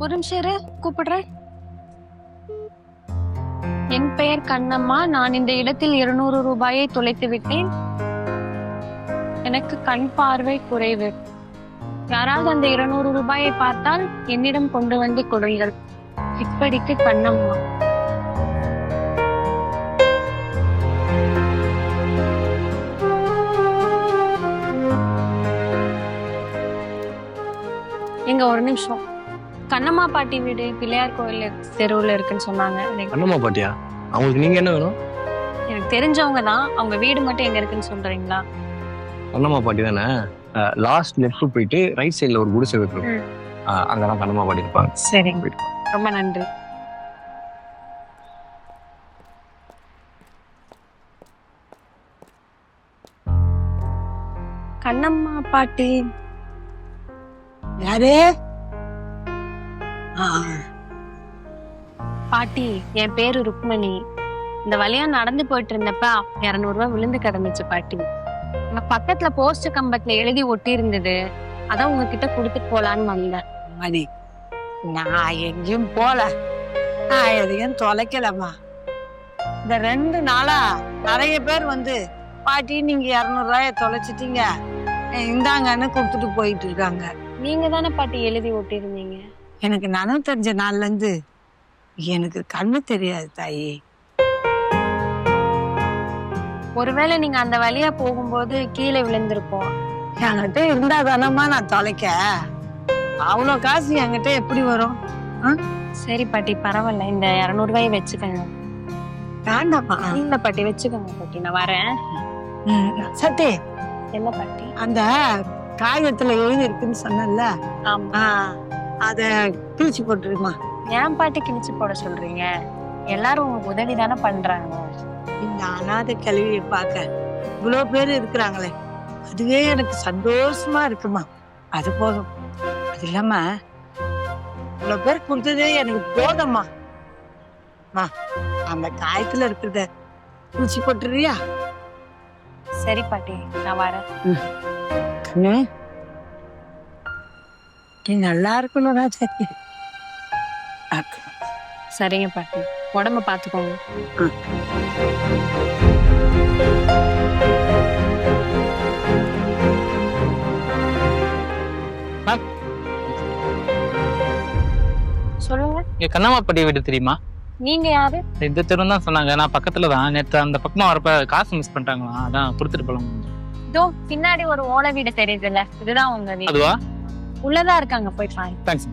ஒரு நிமிஷம் இரு, கூப்பிடுறேன். என் பெயர் கண்ணம்மா. நான் இந்த இடத்தில் 200 ரூபாயை தொலைத்து விட்டேன். எனக்கு கண் பார்வை குறைவு. யாராவது அந்த 200 ரூபாயை பார்த்தால் என்னிடம் கொண்டு வந்து கொடுங்கள். இப்படிக்கு கண்ணம்மா. எங்க ஒரு நிமிஷம். கண்ணம்மா பாட்டி வீடு பிள்ளையார் கோயில் தெருவுல இருக்குன்னு சொன்னாங்க. கண்ணம்மா பாட்டியா? அவங்களுக்கு நீங்க என்ன வேணும்? எனக்கு தெரிஞ்சவங்க தான். அவங்க வீடு மட்டும் எங்க இருக்குன்னு சொல்றீங்களா? கண்ணம்மா பாட்டி தானே? லாஸ்ட் லெஃப்ட் போயிட்டு ரைட் சைடுல ஒரு குடிசை இருக்கு. அங்கதான் கண்ணம்மா பாட்டி இருப்பாங்க. சரிங்க, ரொம்ப நன்றி. கண்ணம்மா பாட்டி யாரு? பாட்டி, என் பேரு ருக்மணி. இந்த வழியா நடந்து போயிட்டு இருந்தப்ப 200 ரூபாய் விழுந்து கிடந்துச்சு பாட்டி. அங்க பக்கத்துல போஸ்ட் கம்பத்துல எழுதி ஒட்டி இருந்தது. அதான் உங்ககிட்ட கொடுத்துட்டு போலான்னு வந்தேன். மணி, நான் எங்கேயும் போல, நான் எதையும் தொலைக்கலம்மா. இந்த 2 நாளா நிறைய பேர் வந்து பாட்டி நீங்க 200 ரூபாய தொலைச்சிட்டீங்க, இந்தாங்கன்னு கொடுத்துட்டு போயிட்டு இருக்காங்க. நீங்க தானே பாட்டி எழுதி ஒட்டி இருந்தீங்க. எனக்கு நனவு தெரிஞ்ச நாள்ல இருந்து எனக்கு கண்ணு தெரியாது தாயி. ஒருவேளை நீங்க அந்த வழியா போகும்போது கீழே விழுந்திருப்போம். என்கிட்ட இருந்தா தானம்மா நான் தொலைக்க. அவ்வளோ காசு என்கிட்ட எப்படி வரும்? சரி பாட்டி, பரவாயில்ல. இந்த 200 ரூபாயை வச்சுக்கோங்க. வேண்டாமா? இல்ல பாட்டி, வச்சுக்கோங்க பாட்டி, நான் வரேன். சத்தி, என்ன பாட்டி? அந்த காகிதத்துல எழுதி இருக்குன்னு சொன்னல, ஆமா, அத கிழிச்சு போட்டுருமா. ஏன் பாட்டி கிழிச்சு போட சொல்றீங்க? எல்லாரும் உங்களுக்கு உதவி தானே பண்றாங்க. இந்த அனாதை கல்வியை பார்க்க இவ்வளவு பேர் இருக்கிறாங்களே, அதுவே எனக்கு சந்தோஷமா இருக்குமா. அது போதும். அது இல்லாம இவ்வளவு பேர் கொடுத்ததே எனக்கு போதம்மா. அந்த காயத்துல இருக்கிறத கிழிச்சு போட்டுறியா? சரி பாட்டி, நான் வரேன். கண்ணு, நீ நல்லா இருக்கணும் ராஜாத்தி. சரிங்க பாட்டி, உடம்ப பாத்துக்கோங்க. சொல்லுங்க. கண்ணம்மா பாட்டி வீடு தெரியுமா? நீங்க யாரு? இந்த தெரு தான் சொன்னாங்க. நான் பக்கத்துல தான். நேற்று அந்த பக்கமா வரப்ப காசு மிஸ் பண்ணிட்டாங்களா, அதான் கொடுத்துட்டு போலாம். இதோ பின்னாடி ஒரு ஓலை வீடு தெரியுதுல்ல, இதுதான் உங்க வீடு. அதுவா? உள்ளதா இருக்காங்க, போய் பாருங்க. தேங்க்ஸ்.